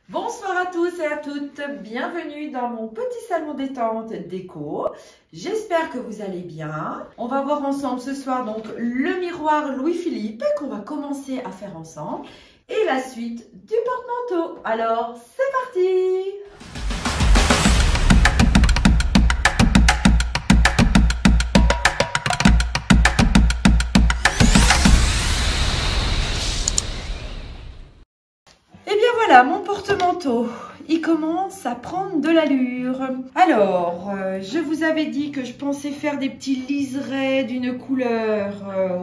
Bonsoir à tous et à toutes, bienvenue dans mon petit salon détente déco. J'espère que vous allez bien. On va voir ensemble ce soir donc le miroir Louis-Philippe qu'on va commencer à faire ensemble et la suite du porte-manteau. Alors c'est parti! Voilà, mon porte-manteau, il commence à prendre de l'allure. Alors, je vous avais dit que je pensais faire des petits liserés d'une couleur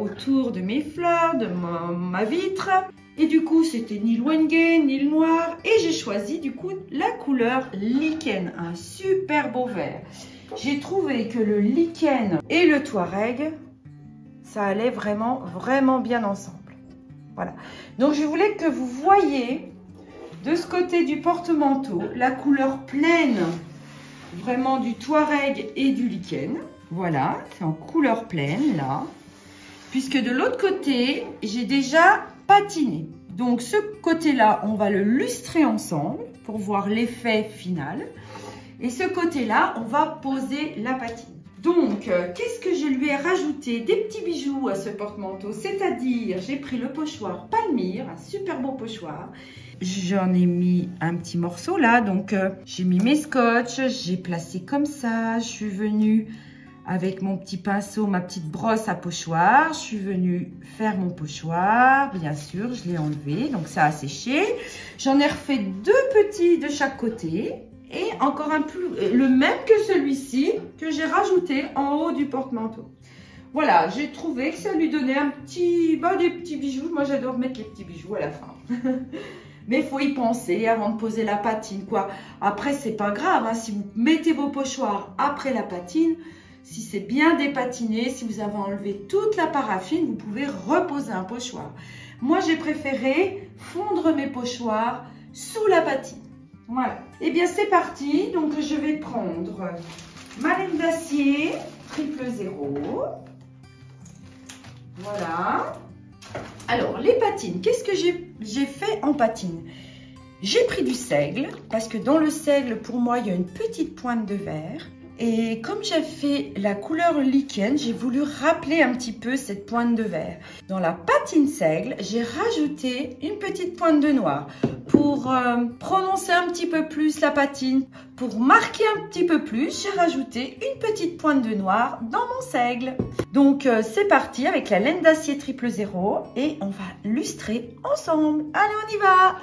autour de mes fleurs, de ma vitre. Et du coup, c'était ni le Wenge, ni le noir. Et j'ai choisi du coup la couleur lichen, un super beau vert. J'ai trouvé que le lichen et le Touareg, ça allait vraiment bien ensemble. Voilà. Donc, je voulais que vous voyiez de ce côté du porte-manteau, la couleur pleine, vraiment du Touareg et du lichen. Voilà, c'est en couleur pleine là. Puisque de l'autre côté, j'ai déjà patiné. Donc ce côté-là, on va le lustrer ensemble pour voir l'effet final. Et ce côté-là, on va poser la patine. Donc, qu'est-ce que je lui ai rajouté? Des petits bijoux à ce porte-manteau. C'est-à-dire, j'ai pris le pochoir Palmyre, un super beau pochoir. J'en ai mis un petit morceau là, donc j'ai mis mes scotch, j'ai placé comme ça, je suis venue avec mon petit pinceau, ma petite brosse à pochoir, je suis venue faire mon pochoir, bien sûr, je l'ai enlevé, donc ça a séché. J'en ai refait deux petits de chaque côté et encore un plus, le même que celui-ci que j'ai rajouté en haut du porte-manteau. Voilà, j'ai trouvé que ça lui donnait un petit, des petits bijoux. Moi, j'adore mettre les petits bijoux à la fin. Mais il faut y penser avant de poser la patine, quoi. Après, c'est pas grave, hein, si vous mettez vos pochoirs après la patine, si c'est bien dépatiné, si vous avez enlevé toute la paraffine, vous pouvez reposer un pochoir. Moi, j'ai préféré fondre mes pochoirs sous la patine. Voilà. Et bien, c'est parti. Donc, je vais prendre ma laine d'acier 000. Voilà. Alors, les patines, qu'est-ce que j'ai fait en patine? J'ai pris du seigle, parce que dans le seigle, pour moi, il y a une petite pointe de vert. Et comme j'ai fait la couleur lichen, j'ai voulu rappeler un petit peu cette pointe de vert. Dans la patine seigle, j'ai rajouté une petite pointe de noir pour prononcer un petit peu plus la patine. Pour marquer un petit peu plus, j'ai rajouté une petite pointe de noir dans mon seigle. Donc c'est parti avec la laine d'acier 000 et on va lustrer ensemble. Allez, on y va!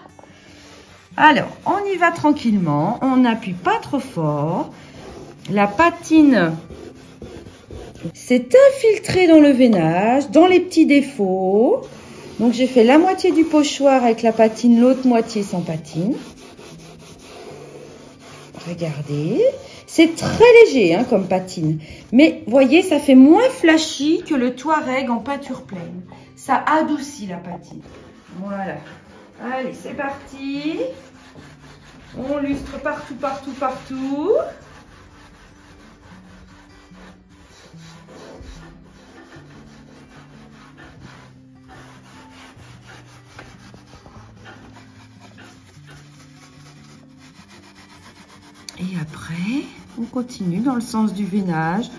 Alors, on y va tranquillement, on n'appuie pas trop fort. La patine s'est infiltrée dans le veinage, dans les petits défauts. Donc, j'ai fait la moitié du pochoir avec la patine, l'autre moitié sans patine. Regardez. C'est très léger hein, comme patine. Mais, voyez, ça fait moins flashy que le Touareg en peinture pleine. Ça adoucit la patine. Voilà. Allez, c'est parti. On lustre partout, partout, partout. Et après, on continue dans le sens du veinage.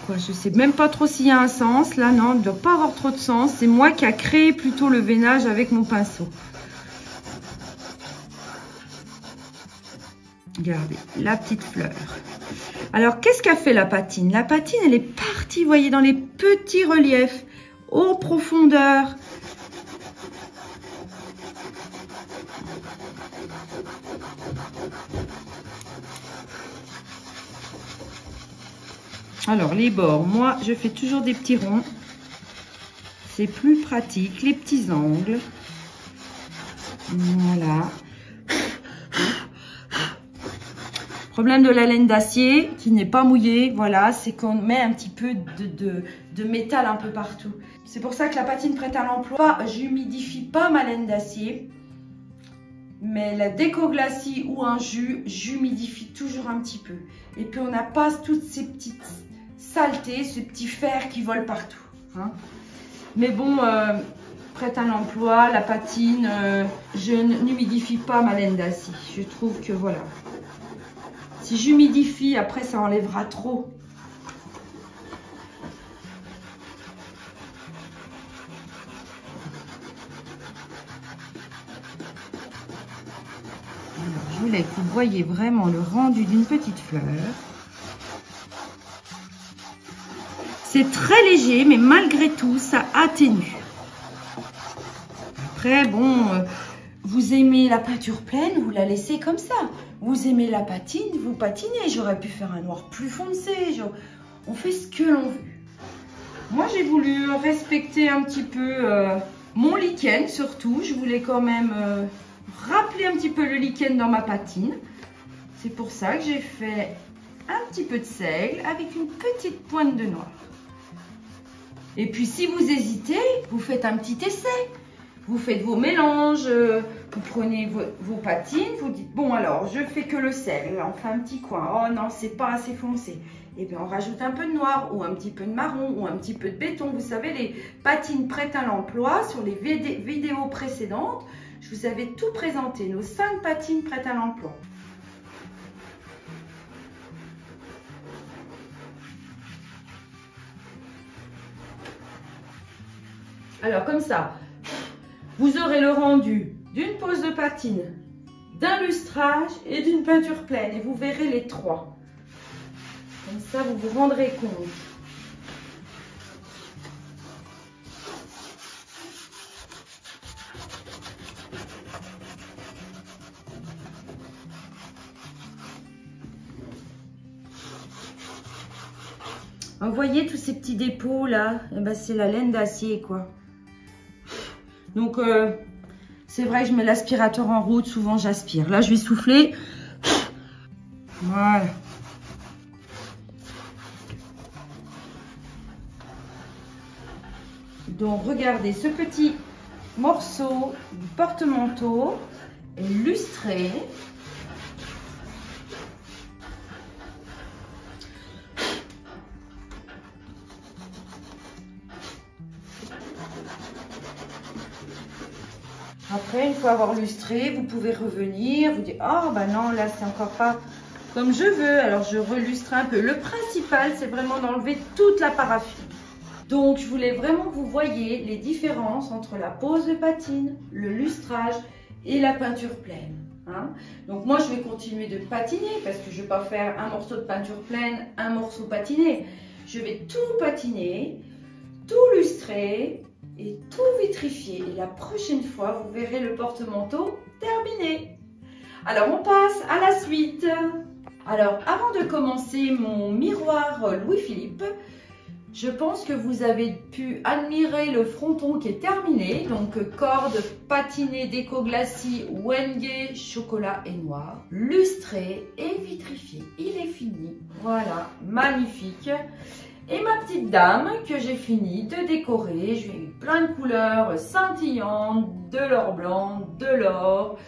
Quoi, je sais même pas trop s'il y a un sens. Là, non, il ne doit pas avoir trop de sens. C'est moi qui a créé plutôt le veinage avec mon pinceau. Regardez, la petite fleur. Alors, qu'est-ce qu'a fait la patine? La patine, elle est partie, vous voyez, dans les petits reliefs, en profondeur. Alors, les bords, moi, je fais toujours des petits ronds. C'est plus pratique. Les petits angles. Voilà. Problème de la laine d'acier qui n'est pas mouillée, voilà, c'est qu'on met un petit peu de métal un peu partout. C'est pour ça que la patine prête à l'emploi, j'humidifie pas ma laine d'acier. Mais la déco-glacis ou un jus, j'humidifie toujours un petit peu. Et puis on n'a pas toutes ces petites saletés, ce petit fer qui vole partout. Hein. Mais bon, prête à l'emploi, la patine. Je n'humidifie pas ma laine d'acier. Je trouve que voilà. Si j'humidifie, après ça enlèvera trop. Alors, je voulais que vous voyez vraiment le rendu d'une petite fleur. C'est très léger, mais malgré tout, ça atténue. Après, bon, vous aimez la peinture pleine, vous la laissez comme ça. Vous aimez la patine, vous patinez. J'aurais pu faire un noir plus foncé. On fait ce que l'on veut. Moi, j'ai voulu respecter un petit peu mon lichen, surtout. Je voulais quand même rappeler un petit peu le lichen dans ma patine. C'est pour ça que j'ai fait un petit peu de seigle avec une petite pointe de noir. Et puis, si vous hésitez, vous faites un petit essai. Vous faites vos mélanges, vous prenez vos patines, vous dites, bon alors, je fais que le seigle, on fait un petit coin. Oh non, c'est pas assez foncé. Et bien, on rajoute un peu de noir ou un petit peu de marron ou un petit peu de béton. Vous savez, les patines prêtes à l'emploi, sur les vidéos précédentes, je vous avais tout présenté, nos 5 patines prêtes à l'emploi. Alors, comme ça, vous aurez le rendu d'une pose de patine, d'un lustrage et d'une peinture pleine. Et vous verrez les 3. Comme ça, vous vous rendrez compte. Vous voyez tous ces petits dépôts là, eh ben, c'est la laine d'acier quoi. Donc c'est vrai que je mets l'aspirateur en route, souvent j'aspire. Là je vais souffler. Voilà. Donc regardez, ce petit morceau du porte-manteau est lustré. Après, une fois avoir lustré, vous pouvez revenir, vous dire « Oh, bah non, là, c'est encore pas comme je veux. » Alors, je relustre un peu. Le principal, c'est vraiment d'enlever toute la paraffine. Donc, je voulais vraiment que vous voyez les différences entre la pose de patine, le lustrage et la peinture pleine. Hein. Donc, moi, je vais continuer de patiner parce que je ne vais pas faire un morceau de peinture pleine, un morceau patiné. Je vais tout patiner, tout lustrer et tout vitrifier. Et la prochaine fois, vous verrez le porte-manteau terminé. Alors, on passe à la suite. Alors, avant de commencer mon miroir Louis-Philippe, je pense que vous avez pu admirer le fronton qui est terminé. Donc, corde patinée déco glacis Wenge chocolat et noir, lustré et vitrifié. Il est fini. Voilà, magnifique. Et ma petite dame que j'ai fini de décorer, je lui ai mis plein de couleurs scintillantes, de l'or blanc, de l'or.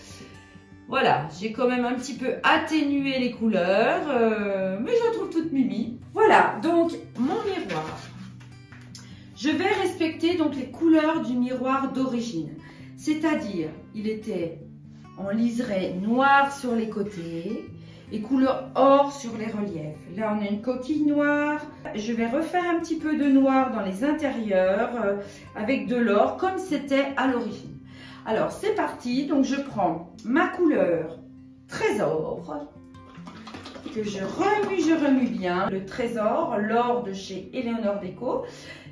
Voilà, j'ai quand même un petit peu atténué les couleurs, mais je la trouve toute mimi. Voilà, donc mon miroir. Je vais respecter donc les couleurs du miroir d'origine. C'est-à-dire, il était en liseré noir sur les côtés et couleur or sur les reliefs. Là, on a une coquille noire. Je vais refaire un petit peu de noir dans les intérieurs avec de l'or comme c'était à l'origine. Alors, c'est parti. Donc, je prends ma couleur trésor que je remue bien. Le trésor, l'or de chez Eleonore Déco.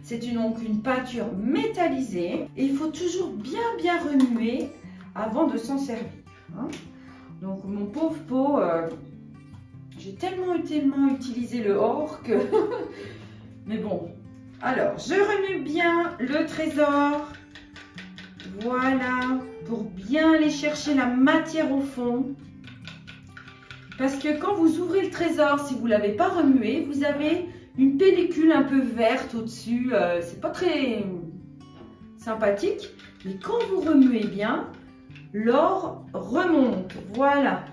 C'est donc une peinture métallisée et il faut toujours bien remuer avant de s'en servir. Hein. Donc, mon pauvre pot, j'ai tellement utilisé le or que... Mais bon, alors, je remue bien le trésor. Voilà, pour bien aller chercher la matière au fond. Parce que quand vous ouvrez le trésor, si vous ne l'avez pas remué, vous avez une pellicule un peu verte au-dessus. C'est pas très sympathique. Mais quand vous remuez bien, l'or remonte. Voilà.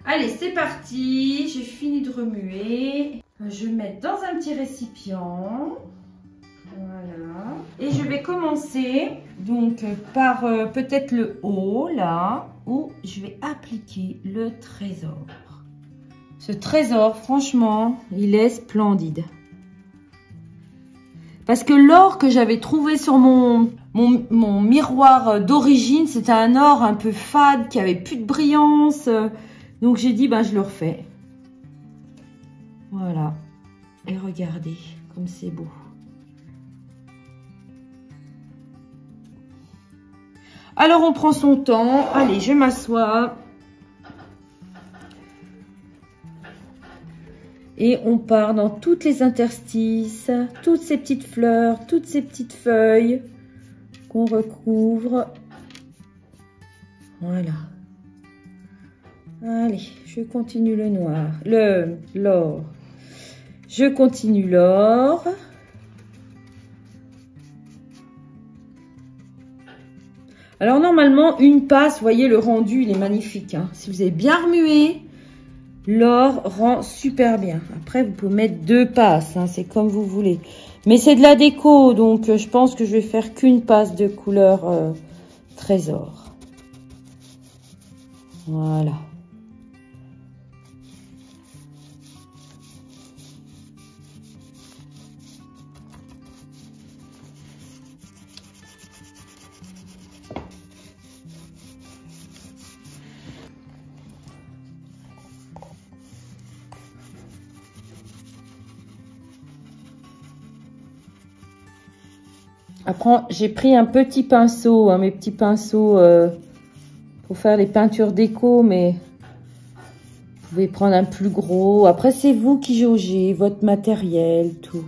Allez, c'est parti. J'ai fini de remuer. Je vais mettre dans un petit récipient. Voilà. Et je vais commencer donc par peut-être le haut là où je vais appliquer le trésor. Ce trésor, franchement, il est splendide. Parce que l'or que j'avais trouvé sur mon miroir d'origine, c'était un or un peu fade qui avait plus de brillance. Donc j'ai dit, ben je le refais. Voilà. Et regardez comme c'est beau. Alors on prend son temps. Allez, je m'assois. Et on part dans toutes les interstices, toutes ces petites fleurs, toutes ces petites feuilles qu'on recouvre. Voilà. Allez, je continue le noir, l'or. Je continue l'or. Alors normalement, une passe, vous voyez le rendu, il est magnifique. Hein. Si vous avez bien remué, l'or rend super bien. Après, vous pouvez mettre 2 passes, hein, c'est comme vous voulez. Mais c'est de la déco, donc je pense que je vais faire qu'une passe de couleur trésor. Voilà. Après, j'ai pris un petit pinceau, hein, mes petits pinceaux pour faire les peintures déco, mais vous pouvez prendre un plus gros. Après, c'est vous qui jaugez votre matériel, tout.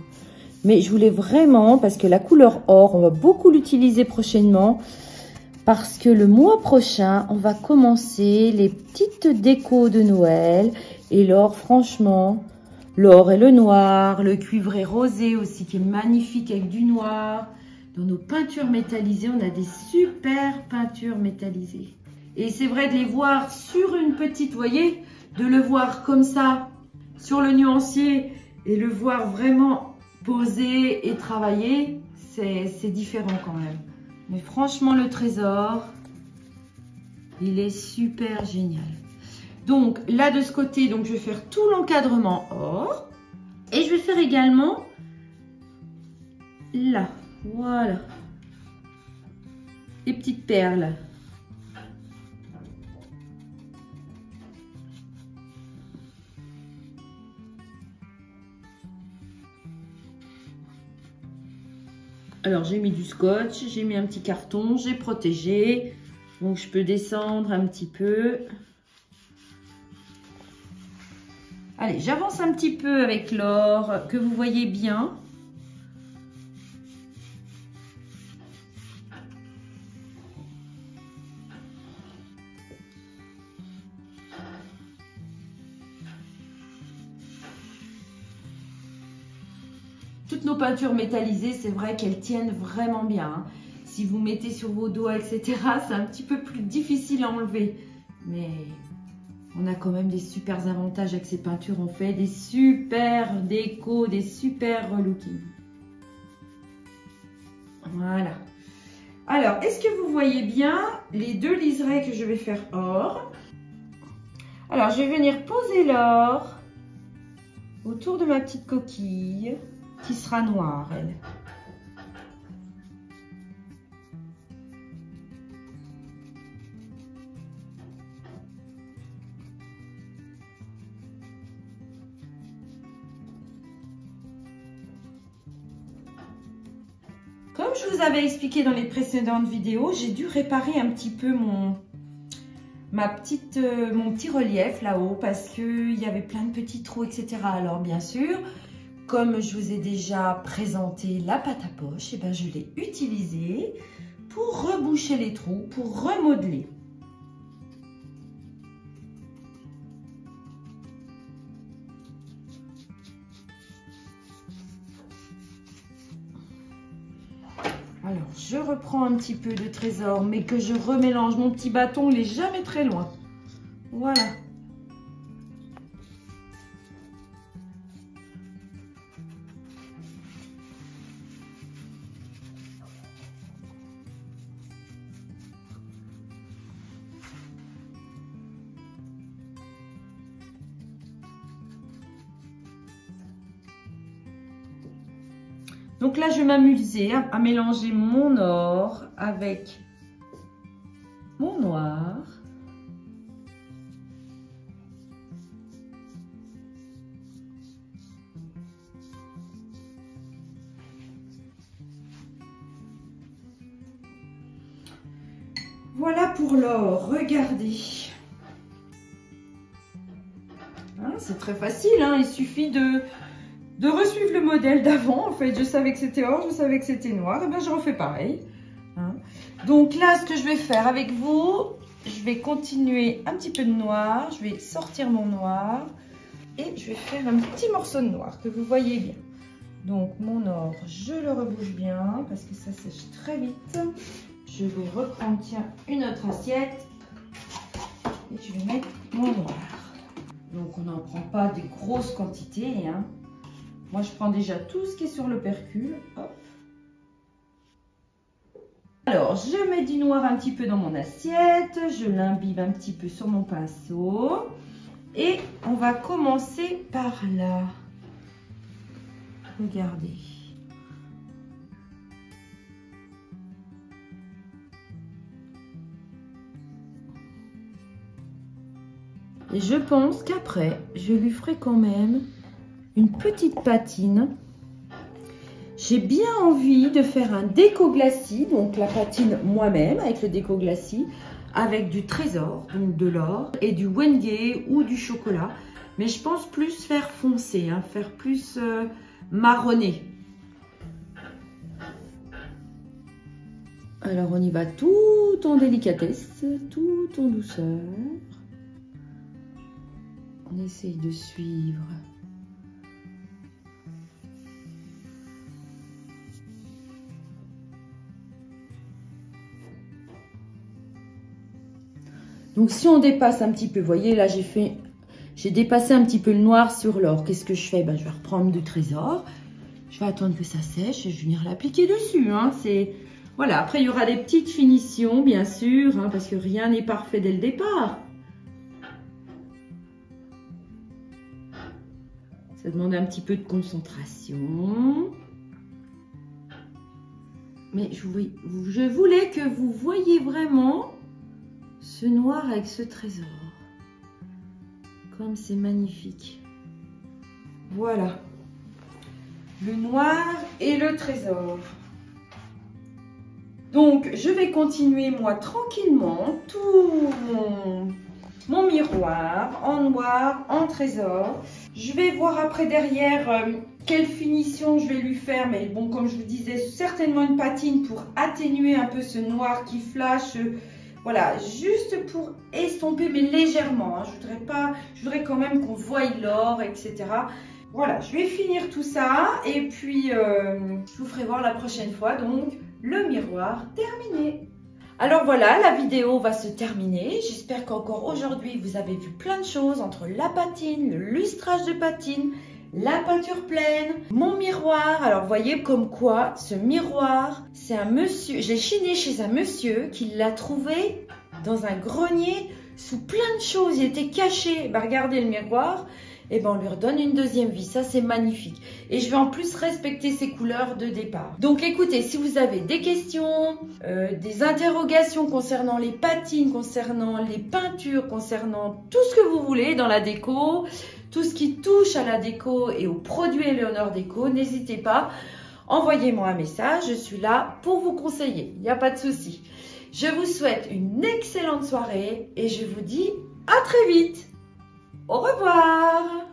Mais je voulais vraiment, parce que la couleur or, on va beaucoup l'utiliser prochainement, parce que le mois prochain, on va commencer les petites décos de Noël. Et l'or, franchement, l'or et le noir, le cuivré rosé aussi, qui est magnifique avec du noir. Dans nos peintures métallisées, on a des super peintures métallisées. Et c'est vrai de les voir sur une petite, vous voyez, de le voir comme ça, sur le nuancier, et le voir vraiment posé et travaillé, c'est différent quand même. Mais franchement, le trésor, il est super génial. Donc là, de ce côté, donc, je vais faire tout l'encadrement or. Et je vais faire également là. Voilà, les petites perles. Alors j'ai mis du scotch, j'ai mis un petit carton, j'ai protégé, donc je peux descendre un petit peu. Allez, j'avance un petit peu avec l'or, que vous voyez bien. Toutes nos peintures métallisées, c'est vrai qu'elles tiennent vraiment bien. Hein. Si vous mettez sur vos doigts, etc., c'est un petit peu plus difficile à enlever. Mais on a quand même des super avantages avec ces peintures. On fait des super déco, des super relooking. Voilà. Alors, est-ce que vous voyez bien les 2 liserés que je vais faire or? Alors, je vais venir poser l'or autour de ma petite coquille. Qui sera noire, elle. Comme je vous avais expliqué dans les précédentes vidéos, j'ai dû réparer un petit peu mon petit relief là-haut parce qu'il y avait plein de petits trous, etc. Alors, bien sûr, comme je vous ai déjà présenté la pâte à poche, et ben je l'ai utilisée pour reboucher les trous, pour remodeler. Alors, je reprends un petit peu de trésor, mais que je remélange. Mon petit bâton, il n'est jamais très loin. Voilà. Donc là, je vais m'amuser à mélanger mon or avec mon noir. Voilà pour l'or, regardez. Hein, c'est très facile, hein, il suffit de resuivre le modèle d'avant. En fait, je savais que c'était or, je savais que c'était noir, et bien je refais pareil. Hein. Donc là, ce que je vais faire avec vous, je vais continuer un petit peu de noir, je vais sortir mon noir et je vais faire un petit morceau de noir que vous voyez bien. Donc mon or, je le rebouche bien parce que ça sèche très vite. Je vais reprendre, tiens, une autre assiette et je vais mettre mon noir. Donc on n'en prend pas des grosses quantités, hein. Moi je prends déjà tout ce qui est sur le percule. Hop. Alors je mets du noir un petit peu dans mon assiette, je l'imbibe un petit peu sur mon pinceau et on va commencer par là. Regardez. Et je pense qu'après, je lui ferai quand même une petite patine. J'ai bien envie de faire un déco glacis, donc la patine moi-même avec le déco glacis, avec du trésor, donc de l'or, et du Wenge ou du chocolat. Mais je pense plus faire foncé, hein, faire plus marronné. Alors on y va tout en délicatesse, tout en douceur. On essaye de suivre. Donc si on dépasse un petit peu, vous voyez là j'ai dépassé un petit peu le noir sur l'or. Qu'est-ce que je fais? Ben, je vais reprendre du trésor. Je vais attendre que ça sèche et je vais venir l'appliquer dessus. Hein. Voilà. Après il y aura des petites finitions bien sûr, hein, parce que rien n'est parfait dès le départ. Ça demande un petit peu de concentration. Mais je voulais que vous voyiez vraiment ce noir avec ce trésor. Comme c'est magnifique. Voilà. Le noir et le trésor. Donc, je vais continuer moi tranquillement tout mon miroir en noir, en trésor. Je vais voir après derrière quelle finition je vais lui faire. Mais bon, comme je vous disais, certainement une patine pour atténuer un peu ce noir qui flash. Voilà, juste pour estomper, mais légèrement. Hein. Je voudrais quand même qu'on voie l'or, etc. Voilà, je vais finir tout ça. Et puis, je vous ferai voir la prochaine fois. Donc, le miroir terminé. Alors voilà, la vidéo va se terminer. J'espère qu'encore aujourd'hui, vous avez vu plein de choses entre la patine, le lustrage de patine, la peinture pleine, mon miroir. Alors, vous voyez comme quoi ce miroir, c'est un monsieur, j'ai chiné chez un monsieur qui l'a trouvé dans un grenier sous plein de choses. Il était caché. Ben, regardez le miroir. Et ben, on lui redonne une deuxième vie. Ça, c'est magnifique. Et je vais en plus respecter ses couleurs de départ. Donc, écoutez, si vous avez des questions, des interrogations concernant les patines, concernant les peintures, concernant tout ce que vous voulez dans la déco, tout ce qui touche à la déco et aux produits Eleonore Déco, n'hésitez pas. Envoyez-moi un message. Je suis là pour vous conseiller. Il n'y a pas de souci. Je vous souhaite une excellente soirée et je vous dis à très vite. Au revoir!